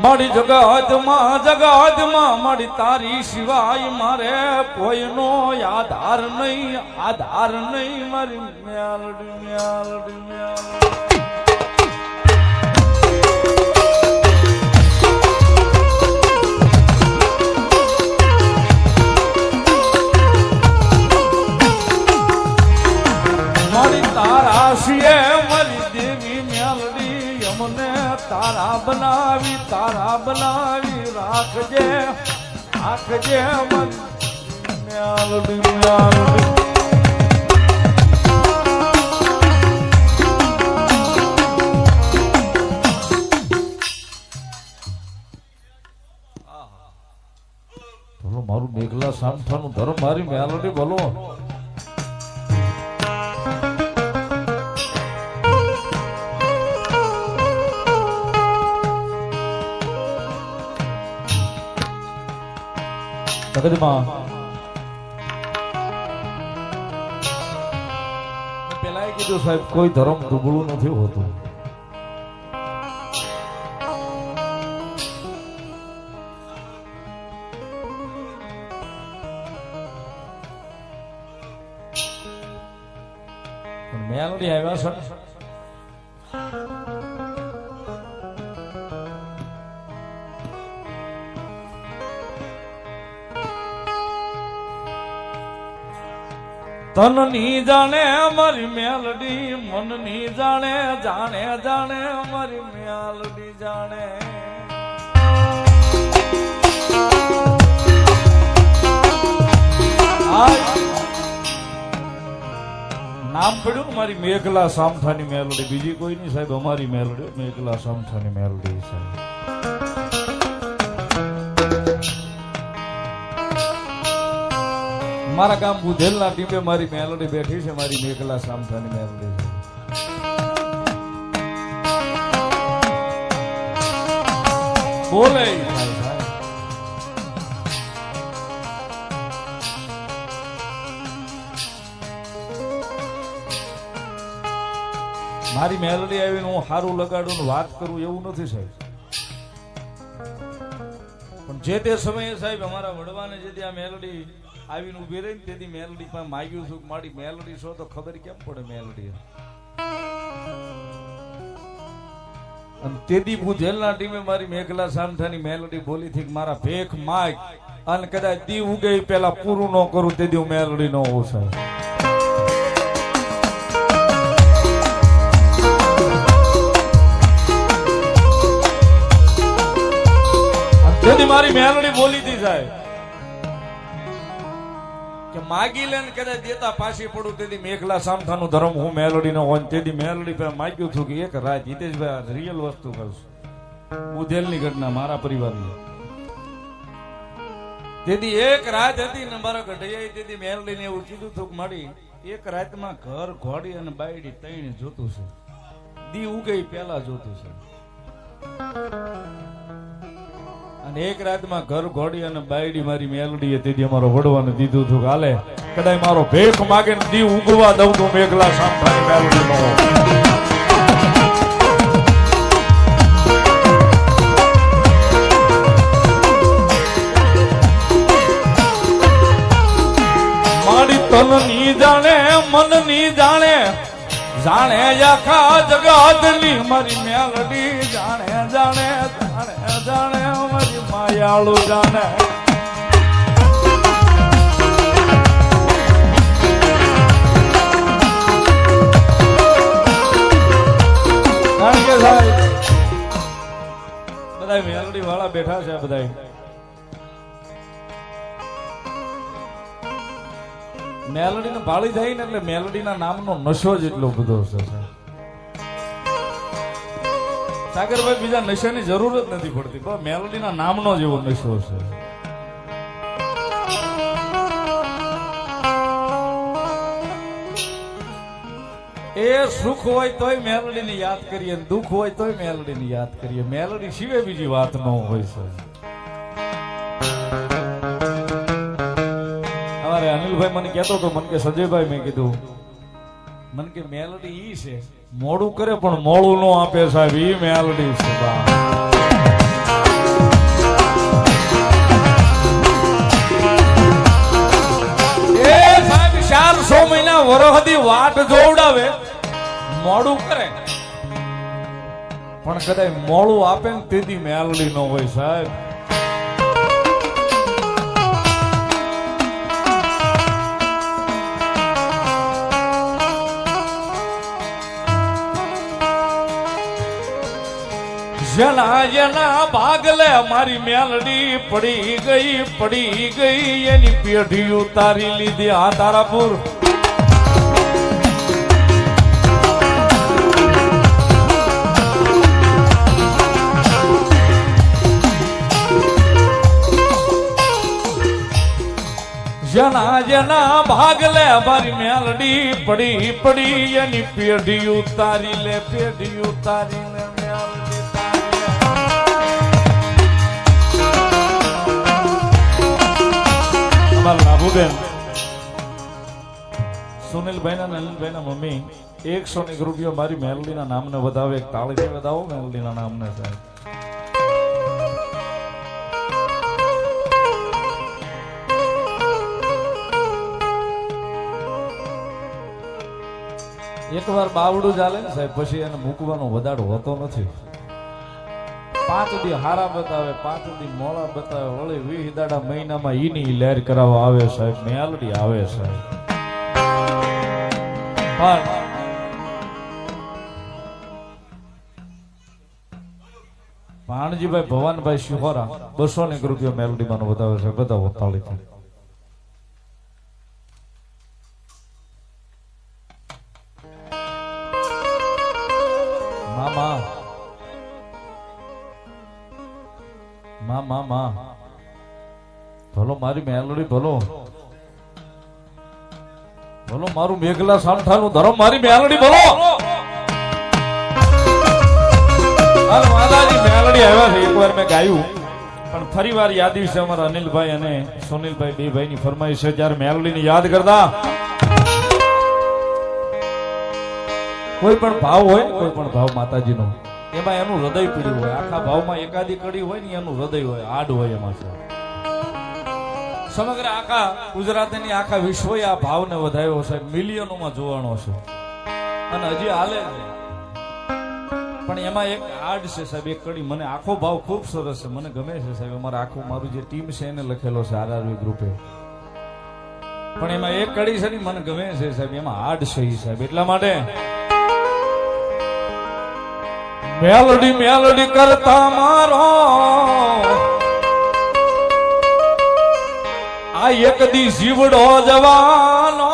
મારી જગતમાં મારી તારી સિવાય મારે કોઈનો આધાર નહીં મારી મેલડી મારી તારા સિએ મારી દેવી મેલડી અમને તારા બનાવી રાખજે મન મેલડી બોલો મારું મેઘલા સામઠાનું ધર્મ મારી મેલડી બોલો જગતમાં પેલા કીધું સાહેબ કોઈ ધર્મ દુબળું નથી હોતું. પણ મેલડી આવ્યા છે તન ની જાણે અમારી મેલડી મન ની જાણે અમારી મેલડી જાણે નામ પડ્યું મારી મેઘલા સામઠાની મેલડી બીજી કોઈ નહીં સાહેબ અમારી મેલડી મેઘલા સામઠાની મેલડી સાહેબ મારા ગામ બુધેલના ટીમે મારી મેલડી બેઠી છે મારી મેઘલા સામઠાની મેલડી બોલે મારી મેલડી આવીને હું સારું લગાડું ને વાત કરું એવું નથી સાહેબ પણ જે તે સમયે સાહેબ અમારા વડવાને જે આ મેલડી આવીને ઉભી રહી ને તેથી મેલડી પાસે માગ્યું છું મારી મેલડી છો તો ખબર કેમ પડે મેલડી અને તેથી બુધેલના ટીમે મારી મેઘલા સામઠાની મેલડી બોલી થી મારા ભેખ માગ અને કદાચ દી ઉગે પેલા પૂરું ન કરું તેથી હું મેલડી ન હોઉં સાહેબ તેથી મારી મેલડી બોલી હતી સાહેબ કે માગી લે ને કદાચ દેતા પાછી પડું તેથી મેઘલા સામઠાનું ધર્મ હું મેલડી નો હોય તેથી મેલડી પાસે માગ્યું છું કે એક રાત હિતેશભાઈ રિયલ વસ્તુ કરશું બુધેલની ઘટના મારા પરિવારની તેથી એક રાત હતી ને મારા ગઢૈયા તેથી મેલડી ને એવું કીધું હતું કે મારી એક રાતમાં ઘર ઘોડી અને બાયડી તઈને જોતું છે દી ઉગે પેલા જોતું છે અને એક રાતમાં ઘર ઘોડી અને બાયડી મારી મેલડી તેથી અમારો વડવાને દીધું હતું હાલે કદાચ મારો ભેખ માગે ને દી ઉગવા દઉં તો મેઘલા સામઠાની મેલડી નો મારી તન ની જાણે મન ની જાણે આખા જગત ની મારી મેલડી જાણે મારી માયાળુ જાણે કારણ કે સાહેબ બધા મેલડી વાળા બેઠા છે બધા મેલડી ને ભાળી જાય ને એટલે મેલડી ના નામનો નશો જ એટલો બધો છે સાગરભાઈ બીજા નશાની જરૂર જ નથી પડતી પણ મેલડી ના નામનો જેવો નશો છે એ સુખ હોય તોય મેલડી ને યાદ કરીએ દુઃખ હોય તોય મેલડી ને યાદ કરીએ મેલડી સિવાય બીજી વાત ન હોય છે અનિલભાઈ મને કહેતો હતો મને કે સંજયભાઈ મેં કીધું મને કે મેલડી ઈ છે મોડું કરે પણ મોડું નો આપે સાહેબ ઈ મેલડી છે સુધી વાટ જોવડાવે મોડું કરે પણ કદાચ મોડું આપે ને તેથી મેલડી ન હોય સાહેબ. જેના જેના ભાગલે મારી મેલડી પડી ગઈ એની પેઢી ઉતારી લીધી આ તારાપુર. જેના જેના ભાગલે મારી મેલડી પડી એની પેઢી ઉતારી લે મેલડી. લાભુબેન સુનિલભાઈ ના નલિનભાઈ ના મમ્મી 101 રૂપિયા મારી મેલડી ના નામને વધાવે. એક તાળીથી વધાવો મેલડી ના નામને સાહેબ. એકવાર બાવડું ચાલે ને સાહેબ પછી એને મૂકવાનો વધારો હોતો નથી. 5 દી હારા બતાવે 5 દી મોડા બતાવે વળી 20 દાડા મહિનામાં ઈની લહેર કરાવવા આવે સાહેબ. મેલડી આવે સાહેબ. પણ ભાણજીભાઈ ભવાનભાઈ શિહોરા 201 રૂપિયા મેલડી માં બતાવે છે. બતાવો તાળીથી. માં ભલો મારી મેલડી ભલો મારું મેઘલા સામઠાનું ધરમ મારી મેલડી ભલો. માતાજી મેલડી આવ્યા છે. એકવાર મેં ગાયું પણ ફરી વાર યાદી છે. અમારા અનિલભાઈ અને સુનિલભાઈ બે ભાઈ ની ફરમાઈશ છે. જયારે મેલડી ને યાદ કરતા કોઈ પણ ભાવ હોય કોઈ પણ ભાવ માતાજી નો એમાં એનું હૃદય પીડ્યું હોય. આખા ભાવમાં એકાદી કડી હોય ને એનું હૃદય હોય આડ હોય. એમાં છે સમગ્ર આખા ગુજરાતની આખા વિશ્વએ આ ભાવને વધાર્યો છે. મિલિયનોમાં જોવાનો છે અને હજી હાલે પણ એમાં એક આડ છે સાહેબ. એક કડી મને આખો ભાવ ખૂબ સરસ છે. મને ગમે છે સાહેબ. અમારા આખું મારું જે ટીમ છે એને લખેલો છે આરઆરવી ગ્રુપે. પણ એમાં એક કડી છે ને મને ગમે છે સાહેબ. એમાં આડ છે સાહેબ. એટલા માટે મેલડી કરતા મારો આ એક દી જીવડો જવાનો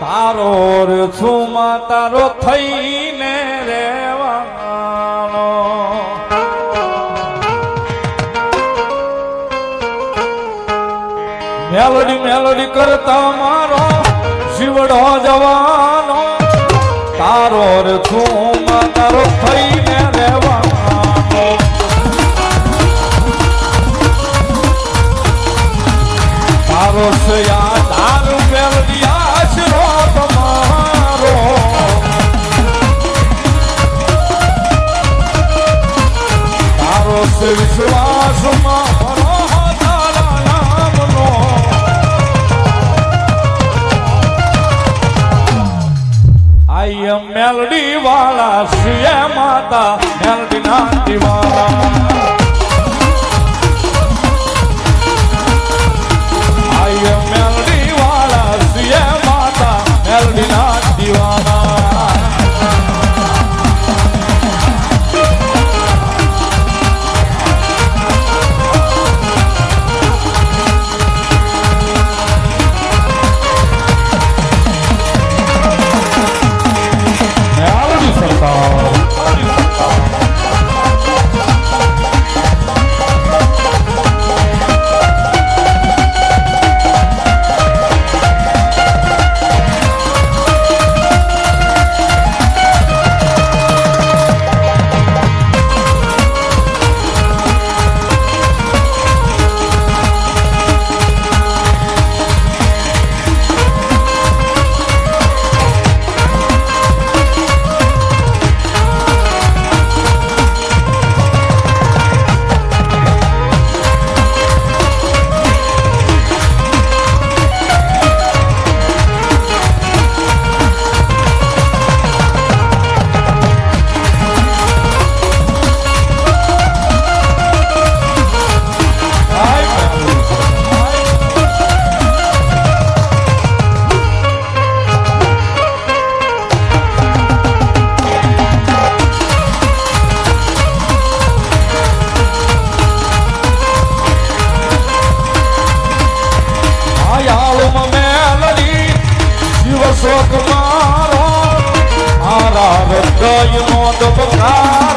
તારો રે છુમાં તારો થઈને રેવાનો. મેલડી કરતા મારો જીવડો જવાનો તારો રે છુમાં તારો થઈને રેવાનો. તારો છે આ તારું મેલડી આશરો તમારો. તારો છે વિશ્વાસમાં ભરો તારા નામનો. આઈ એમ મેલડી વાળા શ્રી માતા મેલડી ના દીવાના. આઈ એમ મેલડી વાળા શ્રી માતા મેલડી ના દીવાના. મેલડી સરકાર ધબકાર